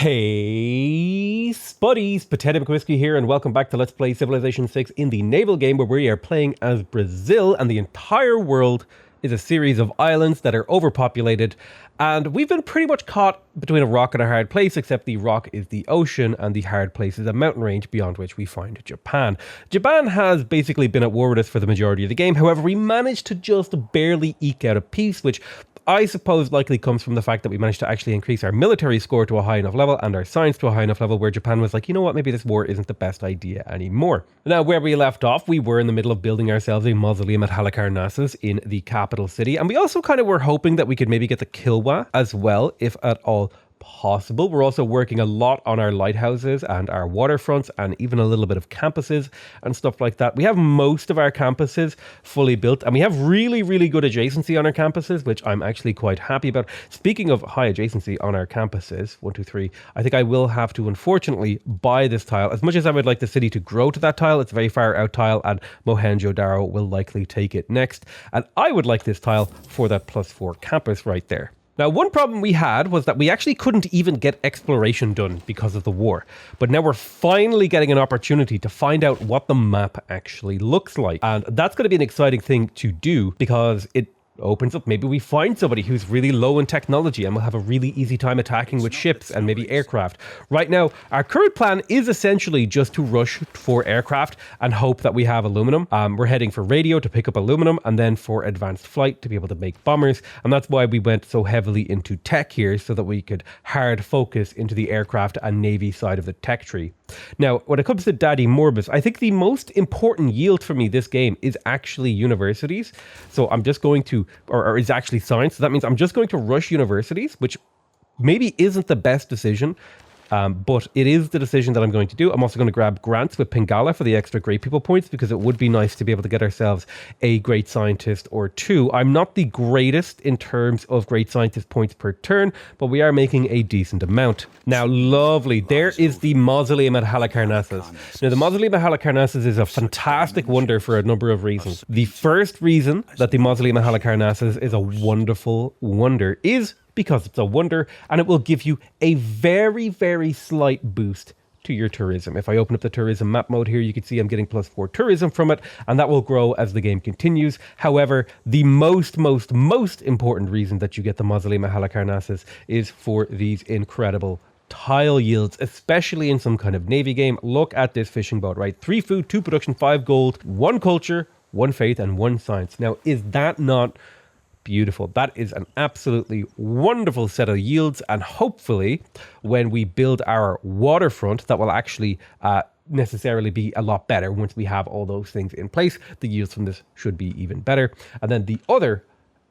Hey Spuddies, Potato McWhiskey here, and welcome back to Let's Play Civilization 6 in the Naval game, where we are playing as Brazil, and the entire world is a series of islands that are overpopulated, and we've been pretty much caught between a rock and a hard place, except the rock is the ocean and the hard place is a mountain range beyond which we find Japan. Japan has basically been at war with us for the majority of the game. However, we managed to just barely eke out a peace, which I suppose likely comes from the fact that we managed to actually increase our military score to a high enough level and our science to a high enough level where Japan was like, you know what, maybe this war isn't the best idea anymore. Now, where we left off, we were in the middle of building ourselves a mausoleum at Halicarnassus in the capital city, and we also kind of were hoping that we could maybe get the Kilwa as well, if at all possible. We're also working a lot on our lighthouses and our waterfronts and even a little bit of campuses and stuff like that. We have most of our campuses fully built, and we have really, really good adjacency on our campuses, which I'm actually quite happy about. Speaking of high adjacency on our campuses, 1, 2, 3, I think I will have to unfortunately buy this tile. As much as I would like the city to grow to that tile, it's a very far out tile, and Mohenjo-Daro will likely take it next. And I would like this tile for that +4 campus right there. Now, one problem we had was that we actually couldn't even get exploration done because of the war. But now we're finally getting an opportunity to find out what the map actually looks like. And that's going to be an exciting thing to do because it opens up, maybe we find somebody who's really low in technology and we'll have a really easy time attacking with ships and maybe aircraft. Right now, our current plan is essentially just to rush for aircraft and hope that we have aluminum. We're heading for radio to pick up aluminum and then for advanced flight to be able to make bombers. And that's why we went so heavily into tech here, so that we could hard focus into the aircraft and navy side of the tech tree. Now, when it comes to Daddy Morbus, I think the most important yield for me this game is actually universities. So I'm just going to, or is actually science. So that means I'm just going to rush universities, which maybe isn't the best decision. But it is the decision that I'm going to do. I'm also going to grab grants with Pingala for the extra great people points, because it would be nice to be able to get ourselves a great scientist or two. I'm not the greatest in terms of great scientist points per turn, but we are making a decent amount. Now, lovely. There is the Mausoleum at Halicarnassus. Now, the Mausoleum at Halicarnassus is a fantastic wonder for a number of reasons. The first reason that the Mausoleum at Halicarnassus is a wonderful wonder is because it's a wonder, and it will give you a very, very slight boost to your tourism. If I open up the tourism map mode here, you can see I'm getting +4 tourism from it, and that will grow as the game continues. However, the most important reason that you get the Mausoleum at Halicarnassus is for these incredible tile yields, especially in some kind of navy game. Look at this fishing boat, right? 3 food, 2 production, 5 gold, 1 culture, 1 faith, and 1 science. Now, is that not beautiful? That is an absolutely wonderful set of yields, and hopefully when we build our waterfront, that will actually necessarily be a lot better. Once we have all those things in place, the yields from this should be even better. And then the other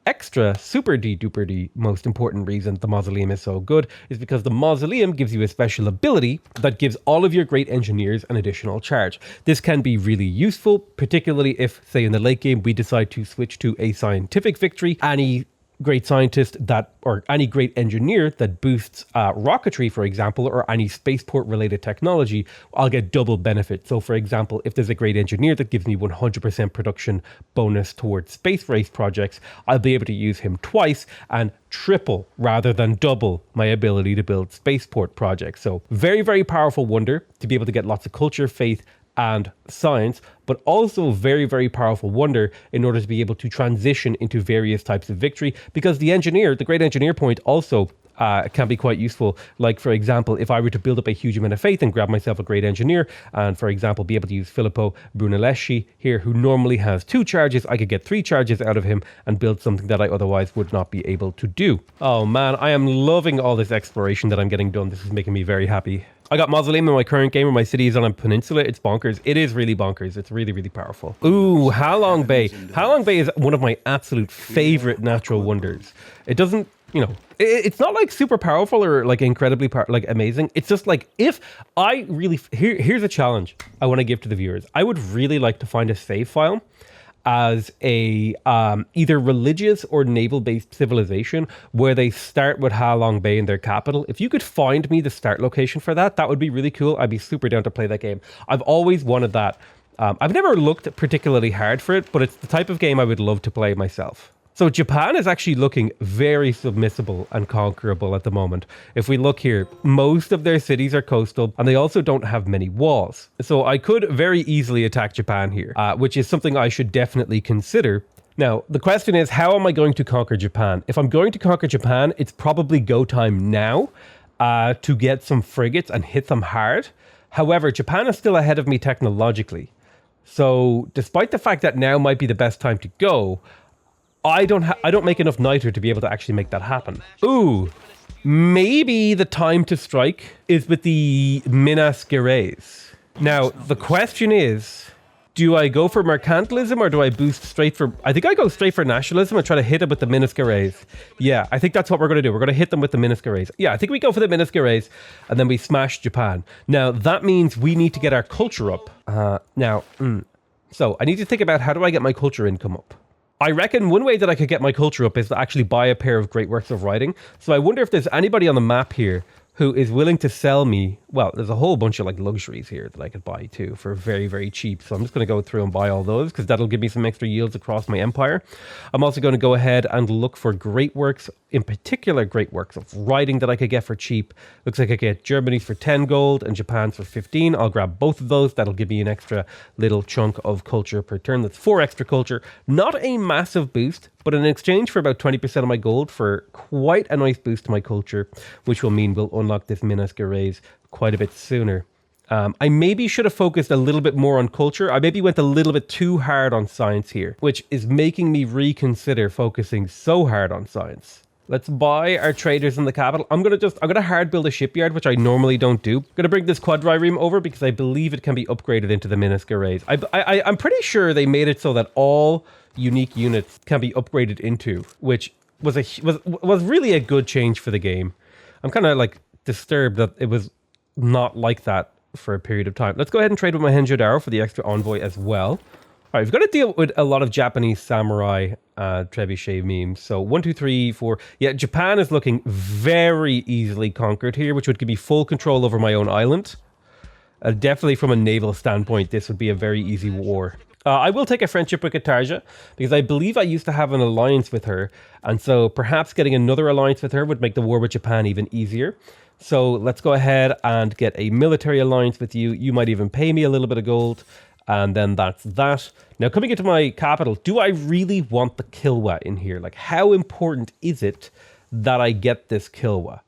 extra super duper D most important reason the mausoleum is so good is because the mausoleum gives you a special ability that gives all of your great engineers an additional charge. This can be really useful, particularly if, say, in the late game we decide to switch to a scientific victory. Any great scientist that, or any great engineer that boosts rocketry, for example, or any spaceport related technology, I'll get double benefit. So for example, if there's a great engineer that gives me 100% production bonus towards space race projects, I'll be able to use him twice and triple rather than double my ability to build spaceport projects. So very, very powerful wonder to be able to get lots of culture, faith, and science, but also very, very powerful wonder in order to be able to transition into various types of victory, because the engineer, the great engineer point also can be quite useful. Like, for example, if I were to build up a huge amount of faith and grab myself a great engineer and, for example, be able to use Filippo Brunelleschi here, who normally has 2 charges, I could get 3 charges out of him and build something that I otherwise would not be able to do. Oh man, I am loving all this exploration that I'm getting done. This is making me very happy. I got Mausoleum in my current game where my city is on a peninsula. It's bonkers. It is really bonkers. It's really, really powerful. Ooh, Halong Bay. Halong Bay is one of my absolute favorite natural wonders. It doesn't, you know, it's not like super powerful or like incredibly like amazing. It's just like, if I really, here's a challenge I want to give to the viewers. I would really like to find a save file as a either religious or naval-based civilization where they start with Halong Bay in their capital. If you could find me the start location for that, that would be really cool. I'd be super down to play that game. I've always wanted that. I've never looked particularly hard for it, but it's the type of game I would love to play myself. So Japan is actually looking very submissible and conquerable at the moment. If we look here, most of their cities are coastal and they also don't have many walls. So I could very easily attack Japan here, which is something I should definitely consider. Now, the question is, how am I going to conquer Japan? If I'm going to conquer Japan, it's probably go time now to get some frigates and hit them hard. However, Japan is still ahead of me technologically. So despite the fact that now might be the best time to go, I don't make enough niter to be able to actually make that happen. Ooh, maybe the time to strike is with the Minas Gerais. Now, the question is, do I go for mercantilism or do I boost straight for... I think I go straight for nationalism and try to hit it with the Minas Gerais. Yeah, I think that's what we're going to do. We're going to hit them with the Minas Gerais. Yeah, I think we go for the Minas Gerais and then we smash Japan. Now, that means we need to get our culture up. So I need to think about how do I get my culture income up? I reckon one way that I could get my culture up is to actually buy a pair of great works of writing. So I wonder if there's anybody on the map here who is willing to sell me, well, there's a whole bunch of like luxuries here that I could buy too for very, very cheap. So I'm just going to go through and buy all those because that'll give me some extra yields across my empire. I'm also going to go ahead and look for great works, in particular great works of writing that I could get for cheap. Looks like I get Germany's for 10 gold and Japan's for 15. I'll grab both of those. That'll give me an extra little chunk of culture per turn. That's 4 extra culture. Not a massive boost, but in exchange for about 20% of my gold for quite a nice boost to my culture, which will mean we'll unlock this Minas Gerais quite a bit sooner. I maybe should have focused a little bit more on culture. I maybe went a little bit too hard on science here, which is making me reconsider focusing so hard on science. Let's buy our traders in the capital. I'm gonna hard build a shipyard, which I normally don't do. I'm gonna bring this quadrireme over because I believe it can be upgraded into the Minas Gerais. I'm pretty sure they made it so that all unique units can be upgraded into, which was really a good change for the game. I'm kind of like disturbed that it was not like that for a period of time. Let's go ahead and trade with my Mohenjo-daro for the extra envoy as well. All right, we've got to deal with a lot of Japanese samurai trebuchet memes. So 1, 2, 3, 4. Yeah, Japan is looking very easily conquered here, which would give me full control over my own island. Definitely from a naval standpoint, this would be a very easy war. I will take a friendship with Katarja because I believe I used to have an alliance with her. And so perhaps getting another alliance with her would make the war with Japan even easier. So let's go ahead and get a military alliance with you. You might even pay me a little bit of gold. And then that's that. Now, coming into my capital, do I really want the Kilwa in here? Like, how important is it that I get this Kilwa?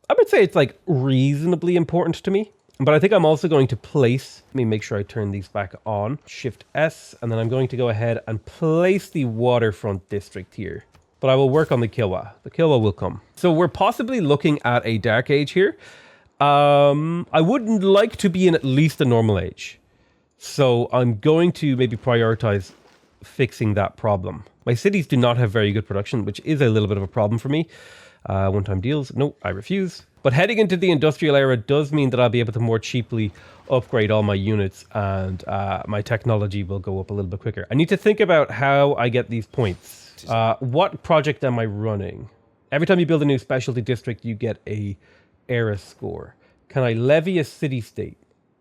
I would say it's like reasonably important to me. But I think I'm also going to place, let me make sure I turn these back on, Shift S, and then I'm going to go ahead and place the waterfront district here. But I will work on the Kilwa. The Kilwa will come. So we're possibly looking at a Dark Age here. I wouldn't like to be in at least a normal age. So I'm going to maybe prioritize fixing that problem. My cities do not have very good production, which is a little bit of a problem for me. One-time deals. No, I refuse. But heading into the industrial era does mean that I'll be able to more cheaply upgrade all my units and my technology will go up a little bit quicker. I need to think about how I get these points. What project am I running? Every time you build a new specialty district, you get a era score. Can I levy a city-state?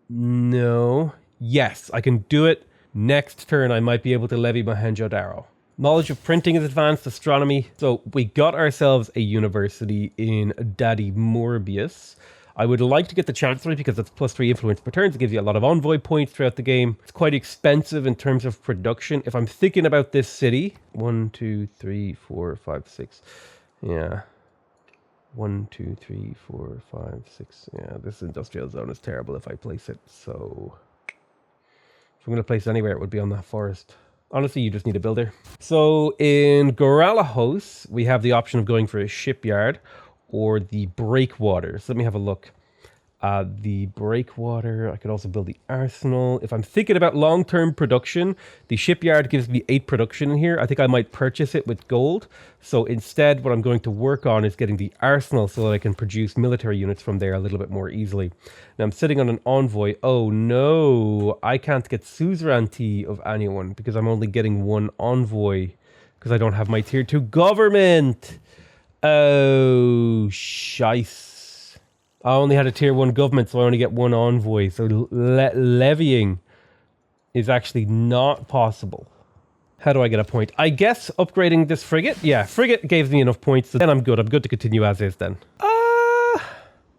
No. Yes, I can do it. Next turn, I might be able to levy Mohenjo-daro. Knowledge of printing is advanced, astronomy. So we got ourselves a university in Daddy Morbius. I would like to get the chancellery because it's +3 influence per turn. It gives you a lot of envoy points throughout the game. It's quite expensive in terms of production. If I'm thinking about this city, 1, 2, 3, 4, 5, 6. Yeah. 1, 2, 3, 4, 5, 6. Yeah, this industrial zone is terrible if I place it. So if I'm going to place it anywhere, it would be on that forest. Honestly, you just need a builder. So in Goralahos, we have the option of going for a shipyard or the breakwaters. Let me have a look. The breakwater, I could also build the arsenal. If I'm thinking about long-term production, the shipyard gives me 8 production in here. I think I might purchase it with gold. So instead, what I'm going to work on is getting the arsenal so that I can produce military units from there a little bit more easily. Now I'm sitting on an envoy. Oh no, I can't get suzerainty of anyone because I'm only getting 1 envoy because I don't have my tier 2 government. Oh, shice. I only had a tier 1 government, so I only get 1 envoy. So levying is actually not possible. How do I get a point? I guess upgrading this frigate. Yeah, frigate gave me enough points. So then I'm good. I'm good to continue as is then.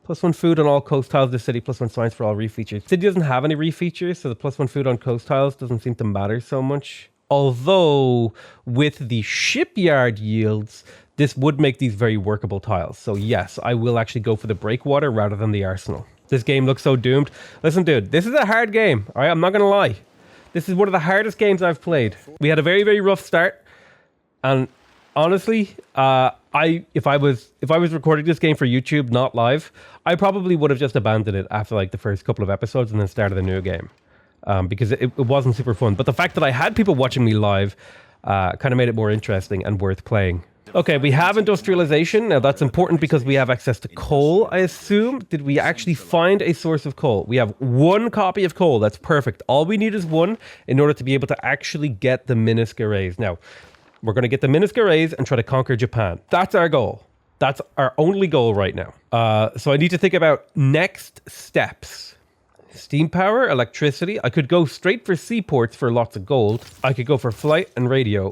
+1 food on all coast tiles of the city, +1 science for all reef features. City doesn't have any reef features, so the +1 food on coast tiles doesn't seem to matter so much. Although, with the shipyard yields, this would make these very workable tiles. So yes, I will actually go for the breakwater rather than the arsenal. This game looks so doomed. Listen, dude, this is a hard game. All right, I'm not going to lie. This is one of the hardest games I've played. We had a very, very rough start. And honestly, if I was recording this game for YouTube, not live, I probably would have just abandoned it after like the first couple of episodes and then started a new game. Because it wasn't super fun. But the fact that I had people watching me live kind of made it more interesting and worth playing. Okay, we have industrialization. Now that's important because we have access to coal, I assume. Did we actually find a source of coal? We have 1 copy of coal. That's perfect. All we need is 1 in order to be able to actually get the Minisk arrays. Now, we're going to get the Minisk arrays and try to conquer Japan. That's our goal. That's our only goal right now. So I need to think about next steps. Steam power, electricity. I could go straight for seaports for lots of gold. I could go for flight and radio.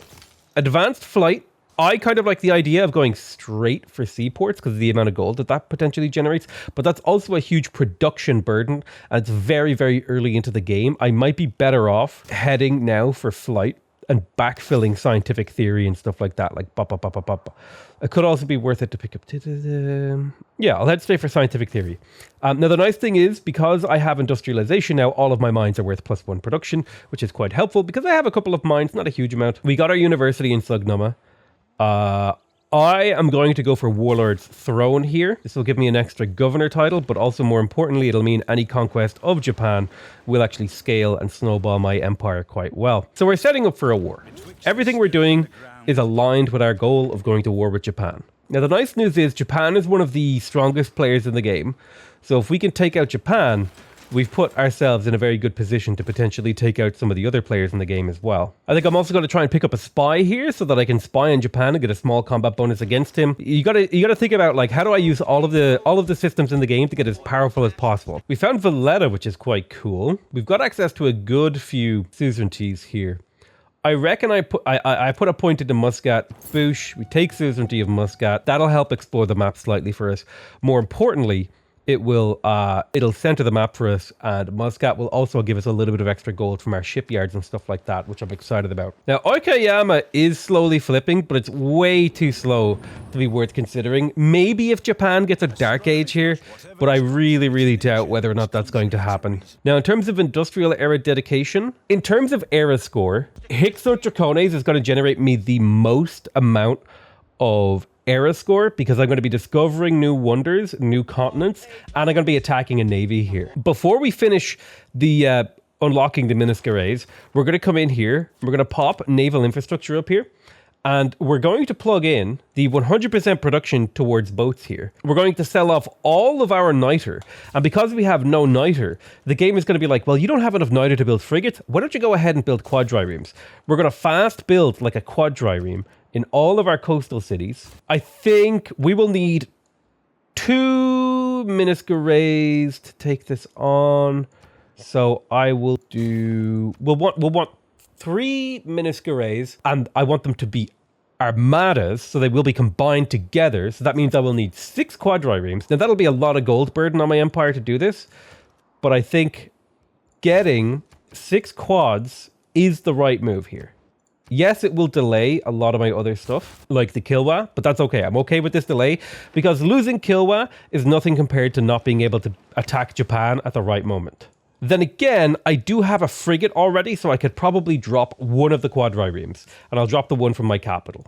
Advanced flight. I kind of like the idea of going straight for seaports because of the amount of gold that potentially generates. But that's also a huge production burden. And it's very, very early into the game. I might be better off heading now for flight and backfilling scientific theory and stuff like that. Like, it could also be worth it to pick up. Yeah, I'll head straight for scientific theory. Now, the nice thing is, because I have industrialization now, all of my mines are worth +1 production, which is quite helpful because I have a couple of mines, not a huge amount. We got our university in Sugnama. I am going to go for Warlord's Throne here. This will give me an extra governor title, but also more importantly, it'll mean any conquest of Japan will actually scale and snowball my empire quite well. So we're setting up for a war. Everything we're doing is aligned with our goal of going to war with Japan. Now, the nice news is Japan is one of the strongest players in the game. So if we can take out Japan, we've put ourselves in a very good position to potentially take out some of the other players in the game as well. I think I'm also going to try and pick up a spy here so that I can spy on Japan and get a small combat bonus against him. You gotta think about, like, how do I use all of the systems in the game to get as powerful as possible? We found Valletta, which is quite cool. We've got access to a good few suzerainties here. I reckon I put a point into Muscat. Boosh. We take suzerainty of Muscat. That'll help explore the map slightly for us. More importantly, it'll center the map for us, and Muscat will also give us a little bit of extra gold from our shipyards and stuff like that, which I'm excited about. Now, Okayama is slowly flipping, but it's way too slow to be worth considering. Maybe if Japan gets a Dark Age here, but I really, really doubt whether or not that's going to happen. Now, in terms of industrial era dedication, in terms of era score, Hixot Dracones is going to generate me the most amount of era score because I'm going to be discovering new wonders, new continents, and I'm going to be attacking a navy here. Before we finish the unlocking the Minisk arrays, we're going to come in here, we're going to pop naval infrastructure up here, and we're going to plug in the 100% production towards boats here. We're going to sell off all of our niter, and because we have no niter, the game is going to be like, well, you don't have enough niter to build frigates, why don't you go ahead and build quadriremes? We're going to fast build like a quadrireme in all of our coastal cities. I think we will need 2 Minisk arrays to take this on. So I will do... We'll want 3 Minisk arrays, and I want them to be armadas, so they will be combined together. So that means I will need 6 quadriremes. Now that'll be a lot of gold burden on my empire to do this, but I think getting 6 quads is the right move here. Yes, it will delay a lot of my other stuff, like the Kilwa, but that's okay. I'm okay with this delay because losing Kilwa is nothing compared to not being able to attack Japan at the right moment. Then again, I do have a frigate already, so I could probably drop one of the quadriremes, and I'll drop the one from my capital.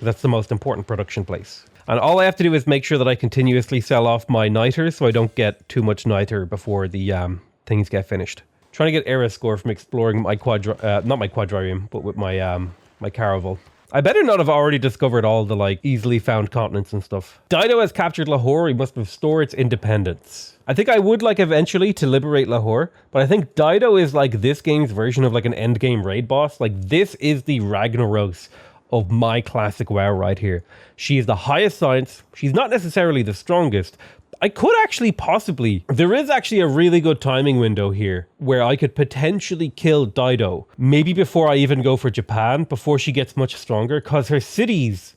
That's the most important production place. And all I have to do is make sure that I continuously sell off my niter so I don't get too much niter before the things get finished. Trying to get era score from exploring my not my quadrireme, but with my my caravel. I better not have already discovered all the like easily found continents and stuff. Dido has captured Lahore. We must restore its independence. I think I would like eventually to liberate Lahore, but I think Dido is like this game's version of like an end game raid boss. Like this is the Ragnaros of my classic WoW right here. She is the highest science. She's not necessarily the strongest, I could actually possibly... There is actually a really good timing window here where I could potentially kill Dido. Maybe before I even go for Japan, before she gets much stronger, because her cities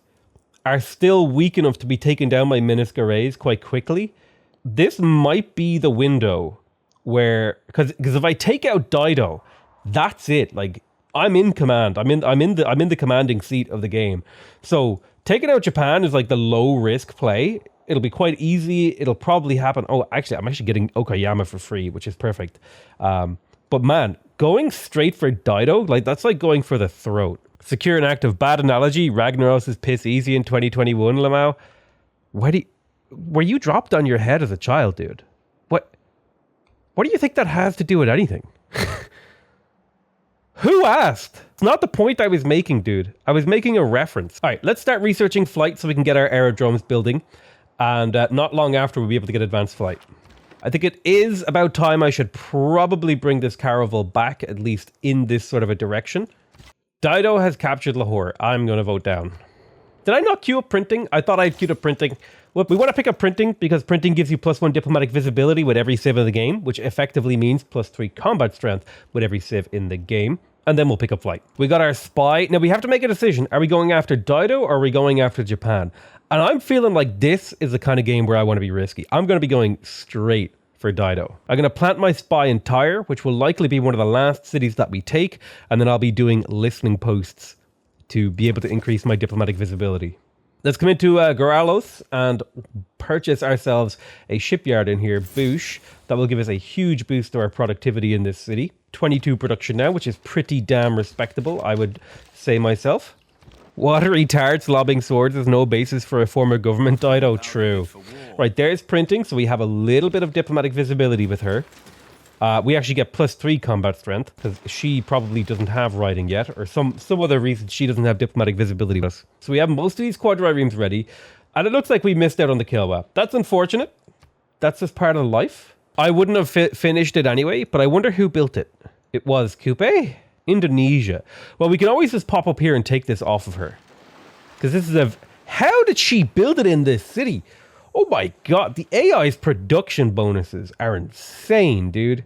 are still weak enough to be taken down by Minisk arrays quite quickly. This might be the window where... Because if I take out Dido, that's it. Like, I'm in command. I'm in the commanding seat of the game. So taking out Japan is like the low risk play. It'll be quite easy. It'll probably happen. Oh, actually, I'm actually getting Okayama for free, which is perfect. But man, going straight for Dido, like that's like going for the throat. Secure and active. Bad analogy. Ragnaros is piss easy in 2021, Lamau. Were you dropped on your head as a child, dude? What do you think that has to do with anything? Who asked? It's not the point I was making, dude. I was making a reference. All right, let's start researching flight so we can get our aerodromes building. And not long after, we'll be able to get advanced flight. I think it is about time I should probably bring this caravel back, at least in this sort of a direction. Dido has captured Lahore. I'm going to vote down. Did I not queue up printing? I thought I'd queued up printing. Well, we want to pick up printing because printing gives you +1 diplomatic visibility with every civ in the game, which effectively means +3 combat strength with every civ in the game. And then we'll pick up flight. We got our spy. Now we have to make a decision. Are we going after Dido or are we going after Japan? And I'm feeling like this is the kind of game where I want to be risky. I'm going to be going straight for Dido. I'm going to plant my spy in Tyre, which will likely be one of the last cities that we take. And then I'll be doing listening posts to be able to increase my diplomatic visibility. Let's come into Goralos and purchase ourselves a shipyard in here, Boosh. That will give us a huge boost to our productivity in this city. 22 production now, which is pretty damn respectable, I would say myself. Watery tarts lobbing swords is no basis for a former government Dido. True. Right, there's printing, so we have a little bit of diplomatic visibility with her. We actually get +3 combat strength, because she probably doesn't have writing yet, or some other reason she doesn't have diplomatic visibility with us. So we have most of these quadriremes ready, and it looks like we missed out on the kill wap. That's unfortunate. That's just part of life. I wouldn't have finished it anyway, but I wonder who built it. It was Coupe? Indonesia. Well, we can always just pop up here and take this off of her. Because this is a... How did she build it in this city? Oh my god, the AI's production bonuses are insane, dude.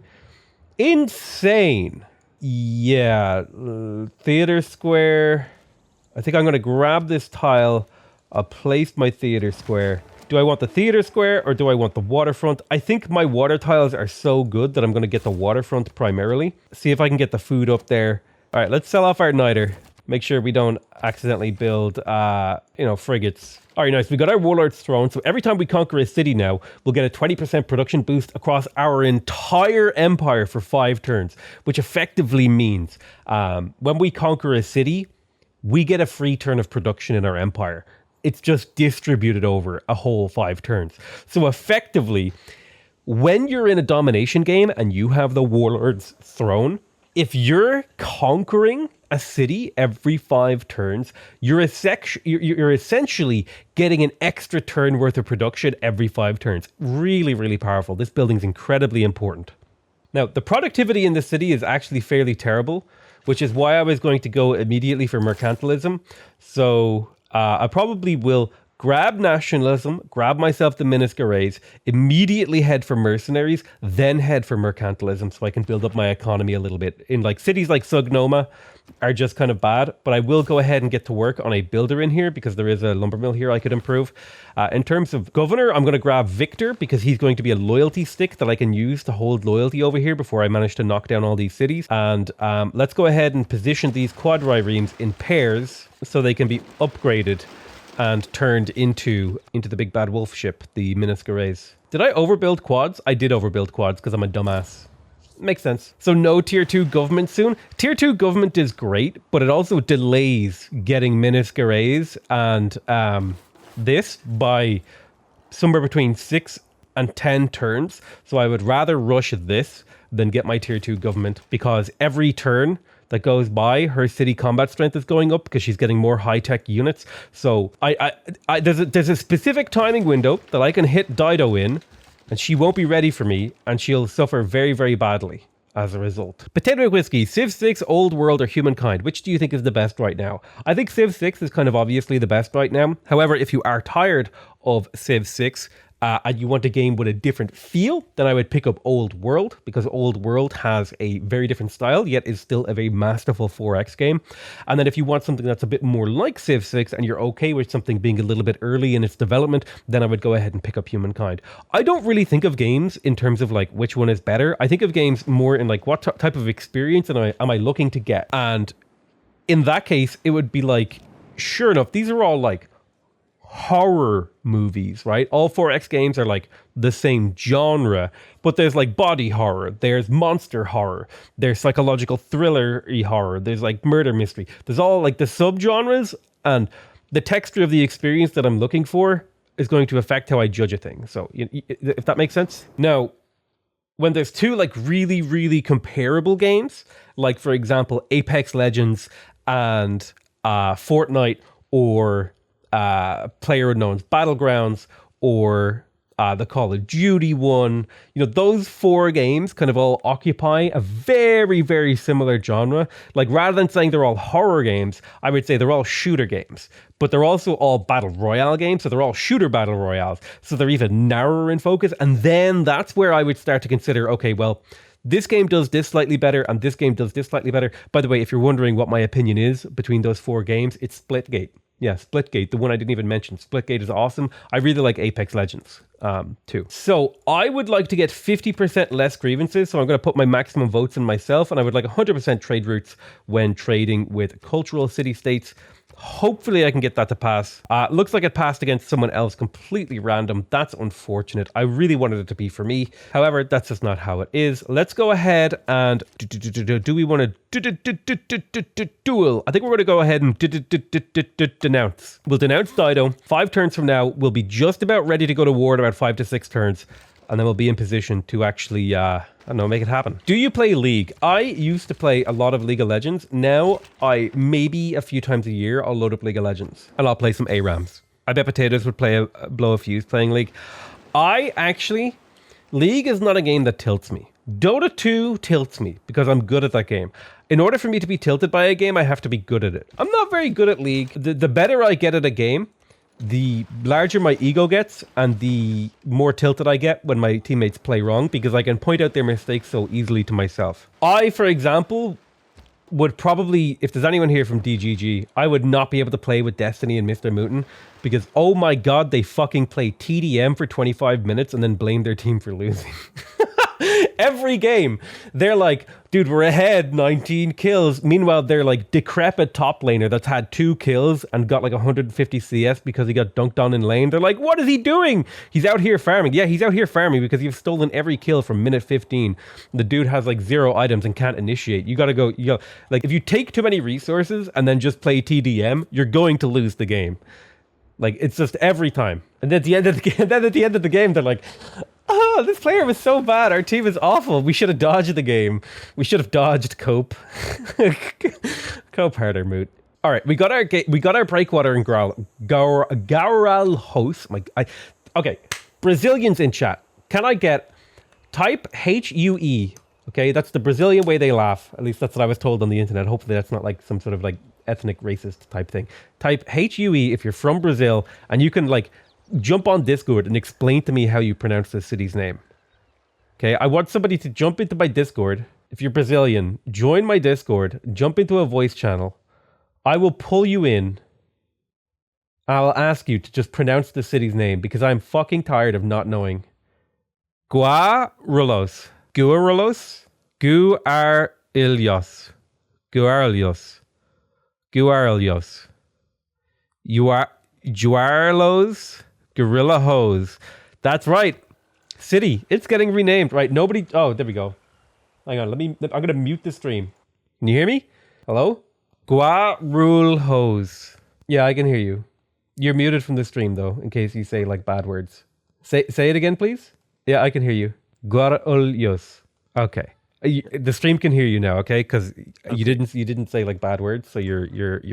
Insane. Yeah, theater square. I think I'm going to grab this tile. I'll place my theater square. Do I want the theater square or do I want the waterfront? I think my water tiles are so good that I'm going to get the waterfront primarily. See if I can get the food up there. All right, let's sell off our niter. Make sure we don't accidentally build, frigates. All right, nice. We got our Warlord's Throne. So every time we conquer a city now, we'll get a 20% production boost across our entire empire for 5 turns, which effectively means when we conquer a city, we get a free turn of production in our empire. It's just distributed over a whole 5 turns. So effectively, when you're in a domination game and you have the Warlord's Throne, if you're conquering a city every 5 turns, you're essentially getting an extra turn worth of production every 5 turns. Really, really powerful. This building's incredibly important. Now, the productivity in the city is actually fairly terrible, which is why I was going to go immediately for mercantilism. So I probably will grab nationalism, grab myself the Minisk arrays, immediately head for mercenaries, then head for mercantilism so I can build up my economy a little bit. In like cities like Sugnoma are just kind of bad, but I will go ahead and get to work on a builder in here because there is a lumber mill here I could improve. In terms of governor, I'm going to grab Victor because he's going to be a loyalty stick that I can use to hold loyalty over here before I manage to knock down all these cities. And let's go ahead and position these quadriremes in pairs so they can be upgraded and turned into the big bad wolf ship, the Minisk arrays. Did I overbuild quads? I did overbuild quads because I'm a dumbass. Makes sense. So no tier 2 government soon. Tier 2 government is great, but it also delays getting Minisk arrays and this by somewhere between 6 and 10 turns. So I would rather rush this than get my tier 2 government because every turn that goes by, her city combat strength is going up because she's getting more high-tech units. So there's a specific timing window that I can hit Dido in, and she won't be ready for me, and she'll suffer very, very badly as a result. Potato Whiskey, Civ 6, Old World, or Humankind? Which do you think is the best right now? I think Civ 6 is kind of obviously the best right now. However, if you are tired of Civ 6 and you want a game with a different feel, then I would pick up Old World, because Old World has a very different style, yet is still a very masterful 4X game. And then if you want something that's a bit more like Civ 6 and you're okay with something being a little bit early in its development, then I would go ahead and pick up Humankind. I don't really think of games in terms of like which one is better. I think of games more in like what type of experience am I looking to get. And in that case, it would be like, sure enough, these are all like horror movies, right? All 4X games are like the same genre, but there's like body horror, there's monster horror, there's psychological thriller-y horror, there's like murder mystery. There's all like the subgenres, and the texture of the experience that I'm looking for is going to affect how I judge a thing. So if that makes sense. Now, when there's two like really, really comparable games, like for example, Apex Legends and Fortnite, or PlayerUnknown's Battlegrounds, or the Call of Duty one, those 4 games kind of all occupy a very, very similar genre. Like, rather than saying they're all horror games, I would say they're all shooter games, but they're also all battle royale games. So they're all shooter battle royales. So they're even narrower in focus. And then that's where I would start to consider, okay, well, this game does this slightly better, and this game does this slightly better. By the way, if you're wondering what my opinion is between those 4 games, it's Splitgate. Yeah, Splitgate, the one I didn't even mention. Splitgate is awesome. I really like Apex Legends too. So I would like to get 50% less grievances. So I'm going to put my maximum votes in myself, and I would like 100% trade routes when trading with cultural city-states. Hopefully I can get that to pass. Looks like it passed against someone else, completely random. That's unfortunate. I really wanted it to be for me. However, that's just not how it is. Let's go ahead and do we want to duel? I think we're going to go ahead and denounce. We'll denounce Dido. 5 turns from now, we'll be just about ready to go to war in about 5 to 6 turns. And then we'll be in position to actually, make it happen. Do you play League? I used to play a lot of League of Legends. Now, maybe a few times a year, I'll load up League of Legends. And I'll play some ARAMs. I bet Potatoes would blow a fuse playing League. League is not a game that tilts me. Dota 2 tilts me because I'm good at that game. In order for me to be tilted by a game, I have to be good at it. I'm not very good at League. The better I get at a game, the larger my ego gets, and the more tilted I get when my teammates play wrong, because I can point out their mistakes so easily to myself. I, for example, would probably, if there's anyone here from DGG, I would not be able to play with Destiny and Mr. Mooten, because oh my god, they fucking play TDM for 25 minutes and then blame their team for losing. Every game, they're like, dude, we're ahead, 19 kills. Meanwhile, they're like decrepit top laner that's had 2 kills and got like 150 CS because he got dunked on in lane. They're like, what is he doing? He's out here farming. Yeah, he's out here farming because you've stolen every kill from minute 15. The dude has like 0 items and can't initiate. You gotta like, if you take too many resources and then just play TDM, you're going to lose the game. Like, it's just every time. And then at the end of the game, they're like, oh, this player was so bad. Our team is awful. We should have dodged the game. We should have dodged Cope. Cope harder, Moot. All right, we got our breakwater and Gaural host. Okay, Brazilians in chat. Can I get type HUE? Okay, that's the Brazilian way they laugh. At least that's what I was told on the internet. Hopefully that's not like some sort of like ethnic racist type thing. Type HUE if you're from Brazil, and you can like jump on Discord and explain to me how you pronounce this city's name. Okay, I want somebody to jump into my Discord. If you're Brazilian, join my Discord, jump into a voice channel. I will pull you in. I'll ask you to just pronounce the city's name because I'm fucking tired of not knowing. Guarulhos. Guarulhos? Guarulhos. Guarulhos. Guarulhos. Juarlos. Gorilla Hose. That's right. City. It's getting renamed. Right. Nobody. Oh, there we go. Hang on. I'm going to mute the stream. Can you hear me? Hello? Guarulhos. Yeah, I can hear you. You're muted from the stream, though, in case you say like bad words. Say it again, please. Yeah, I can hear you. Guarulhos. Okay. The stream can hear you now, okay? Because you didn't say like bad words, so you're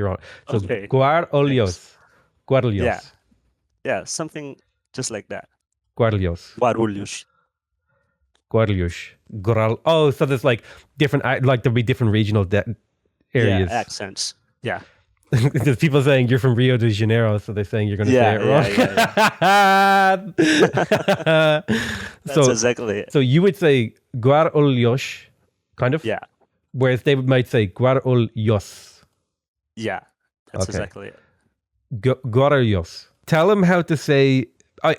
on. So okay. Guarulhos. Guarulhos. Yeah, something just like that. Guarulhos. Guarulhos. Guarulhos. Oh, so there's like different, like there'll be different regional areas. Yeah, accents. Yeah. There's people saying you're from Rio de Janeiro, so they're saying you're going to say it wrong. That's exactly it. So you would say Guarulhos, kind of? Yeah. Whereas they might say Guarulhos. Yeah. That's exactly it. Guarulhos. Tell them how to say...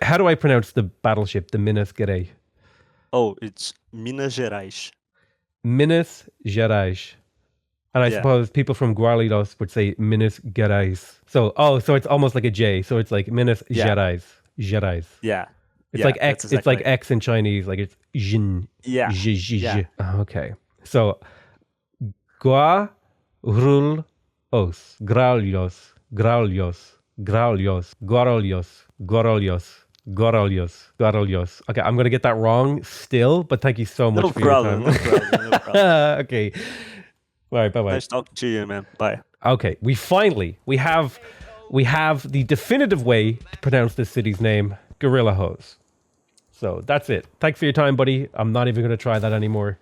how do I pronounce the battleship, the Minas Gerais? Oh, it's Minas Gerais. Minas Gerais. And I suppose people from Guarulhos would say Minas Gerais. So it's almost like a J. So it's like Minas Gerais. Gerais. Yeah. It's like X. It's like X in Chinese. Like it's Jin. Yeah. Okay. So Guarulhos. Guarulhos. Okay, I'm going to get that wrong still, but thank you so much for your time. No problem. Okay. All right, bye-bye. Nice talking to you, man. Bye. Okay, we have the definitive way to pronounce this city's name, Gorilla Hose. So that's it. Thanks for your time, buddy. I'm not even going to try that anymore.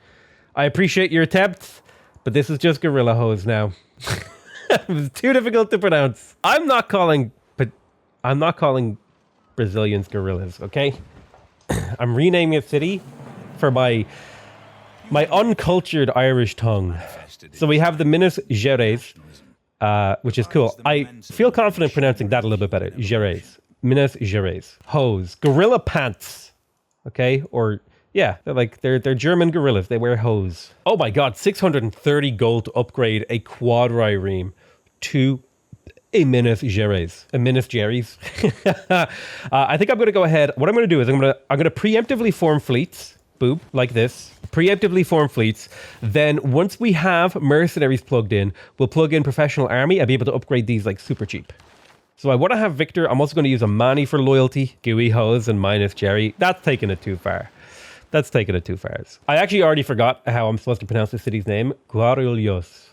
I appreciate your attempts, but this is just Gorilla Hose now. It was too difficult to pronounce. I'm not calling Brazilians gorillas, okay? I'm renaming a city for my uncultured Irish tongue. So we have the Minas Gerais, which is cool. I feel confident pronouncing that a little bit better. Gerais. Minas Gerais. Hose. Gorilla pants. Okay? Or, yeah, they're German gorillas. They wear hose. Oh my god, 630 gold to upgrade a quadrireme to a Minas Gerais. A Minas Gerais. I think I'm going to go ahead. What I'm going to do is I'm going to preemptively form fleets. Boop, like this. Preemptively form fleets. Then once we have mercenaries plugged in, we'll plug in professional army and be able to upgrade these like super cheap. So I want to have Victor. I'm also going to use a Manny for loyalty. Gooey Hose and minus Jerry. That's taking it too far. I actually already forgot how I'm supposed to pronounce the city's name. Guarulhos.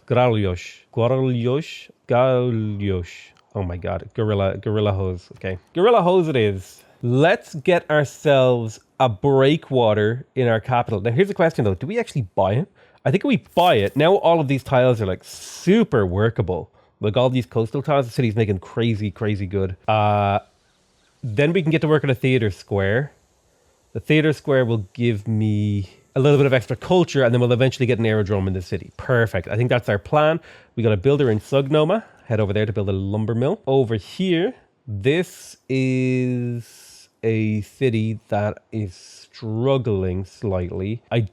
Oh my god. Gorilla Hose. Okay. Gorilla Hose it is. Let's get ourselves a breakwater in our capital. Now, here's the question, though. Do we actually buy it? I think if we buy it, now all of these tiles are, like, super workable. Like, all these coastal tiles, the city's making crazy, crazy good. Then we can get to work on a theater square. The theater square will give me a little bit of extra culture, and then we'll eventually get an aerodrome in the city. Perfect. I think that's our plan. We got a builder in Sugnoma. Head over there to build a lumber mill. Over here, this is a city that is struggling slightly. I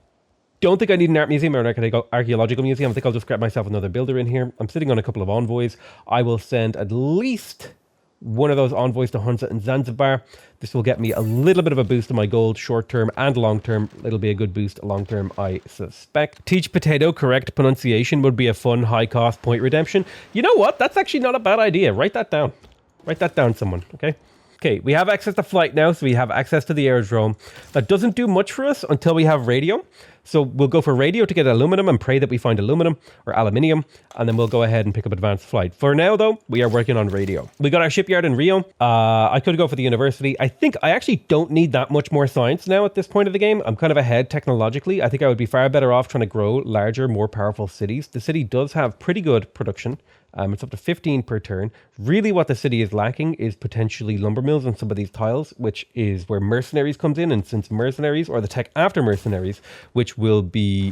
don't think I need an art museum or an archaeological museum. I think I'll just grab myself another builder in here. I'm sitting on a couple of envoys. I will send at least one of those envoys to Hunza and Zanzibar. This will get me a little bit of a boost in my gold short term and long term. It'll be a good boost long term, I suspect. Teach potato correct pronunciation would be a fun high cost point redemption. You know what? That's actually not a bad idea. Write that down. Write that down, someone. Okay. Okay, we have access to flight now, so we have access to the aerodrome. That doesn't do much for us until we have radio. So we'll go for radio to get aluminum and pray that we find aluminum or aluminium, and then we'll go ahead and pick up advanced flight. For now, though, we are working on radio. We got our shipyard in Rio. I could go for the university. I think I actually don't need that much more science now at this point of the game. I'm kind of ahead technologically. I think I would be far better off trying to grow larger, more powerful cities. The city does have pretty good production. It's up to 15 per turn. Really what the city is lacking is potentially lumber mills on some of these tiles, which is where mercenaries comes in. And since mercenaries, or the tech after mercenaries, which will be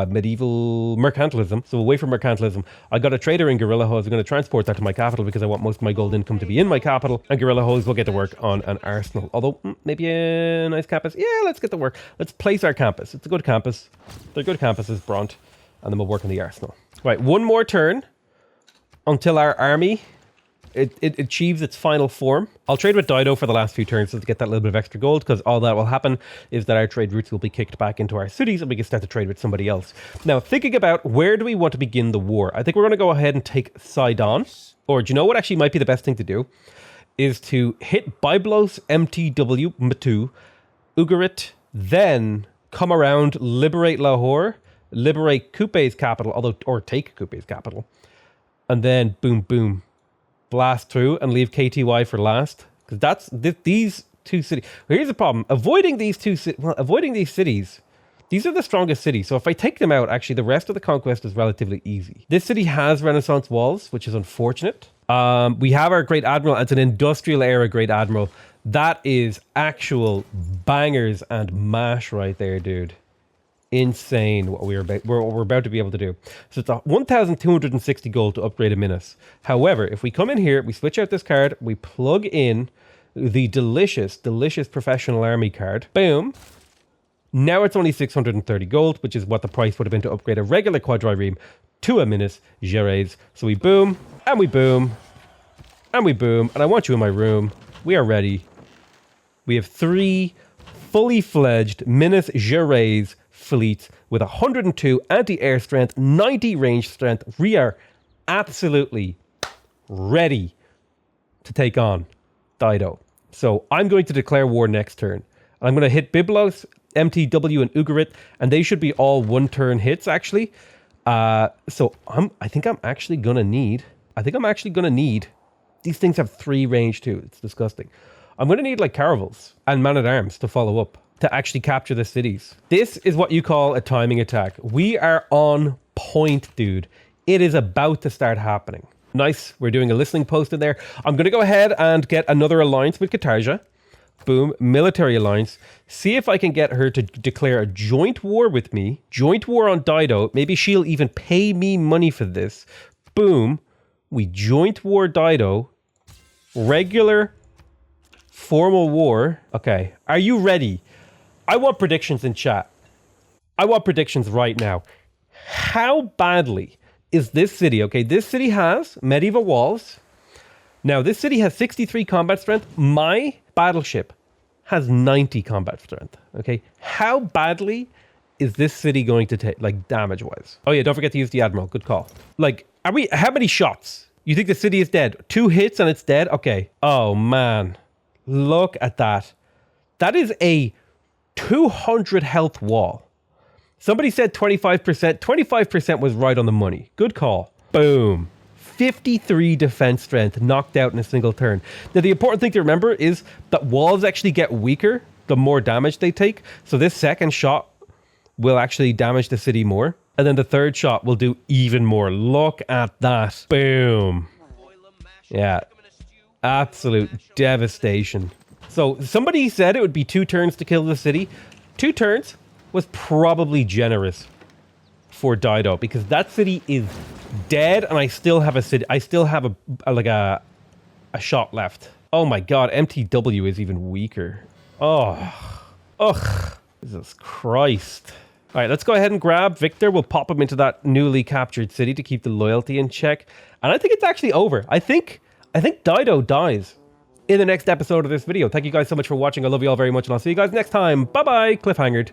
medieval mercantilism. So away from mercantilism, I got a trader in Gorilla Hose. I'm going to transport that to my capital because I want most of my gold income to be in my capital. And Gorilla Hose will get to work on an arsenal. Although, maybe a nice campus. Yeah, let's get to work. Let's place our campus. It's a good campus. They're good campuses, Bront. And then we'll work on the arsenal. Right, one more turn until our army it achieves its final form. I'll trade with Dido for the last few turns to get that little bit of extra gold, because all that will happen is that our trade routes will be kicked back into our cities and we can start to trade with somebody else. Now, thinking about where do we want to begin the war, I think we're going to go ahead and take Sidon. Or do you know what actually might be the best thing to do? Is to hit Byblos, MTW, Matu, Ugarit, then come around, liberate Lahore, liberate Kupe's capital, or take Kupe's capital. And then boom, boom, blast through and leave KTY for last. Because that's these two cities. Here's the problem: avoiding these cities. These are the strongest cities. So if I take them out, actually, the rest of the conquest is relatively easy. This city has Renaissance walls, which is unfortunate. We have our Great Admiral. It's an industrial era Great Admiral. That is actual bangers and mash right there, dude. Insane what we're about to be able to do. So it's 1,260 gold to upgrade a Minas. However, if we come in here, we switch out this card, we plug in the delicious professional army card. Boom. Now it's only 630 gold, which is what the price would have been to upgrade a regular quadrireme to a Minas Gerais. So we boom, and we boom, and we boom, and I want you in my room. We are ready. We have 3 fully fledged Minas Gerais fleets with 102 anti-air strength, 90 range strength. We are absolutely ready to take on Dido. So I'm going to declare war next turn. I'm going to hit Byblos, MTW, and Ugarit, and they should be all one-turn hits, actually. So I think I'm actually going to need... These things have 3 range, too. It's disgusting. I'm going to need, like, caravels and man-at-arms to follow up to actually capture the cities. This is what you call a timing attack. We are on point, dude. It is about to start happening. Nice. We're doing a listening post in there. I'm going to go ahead and get another alliance with Katarja. Boom. Military alliance. See if I can get her to declare a joint war with me. Joint war on Dido. Maybe she'll even pay me money for this. Boom. We joint war Dido. Regular formal war. Okay. Are you ready? I want predictions in chat. I want predictions right now. How badly is this city? Okay, this city has medieval walls. Now, this city has 63 combat strength. My battleship has 90 combat strength. Okay, how badly is this city going to take, like, damage-wise? Oh yeah, don't forget to use the Admiral. Good call. Like, how many shots? You think the city is dead? 2 hits and it's dead? Okay. Oh, man. Look at that. That is a 200 health wall. Somebody said 25%. 25% was right on the money. Good call. Boom. 53 defense strength knocked out in a single turn. Now, the important thing to remember is that walls actually get weaker the more damage they take. So this second shot will actually damage the city more. And then the third shot will do even more. Look at that. Boom. Yeah. Absolute devastation. So somebody said it would be 2 turns to kill the city. 2 turns was probably generous for Dido because that city is dead and I still have a city. I still have a shot left. Oh my god, MTW is even weaker. Oh. Ugh. Jesus Christ. All right, let's go ahead and grab Victor. We'll pop him into that newly captured city to keep the loyalty in check. And I think it's actually over. I think Dido dies in the next episode of this video. Thank you guys so much for watching. I love you all very much, and I'll see you guys next time. Bye-bye. Cliffhangered.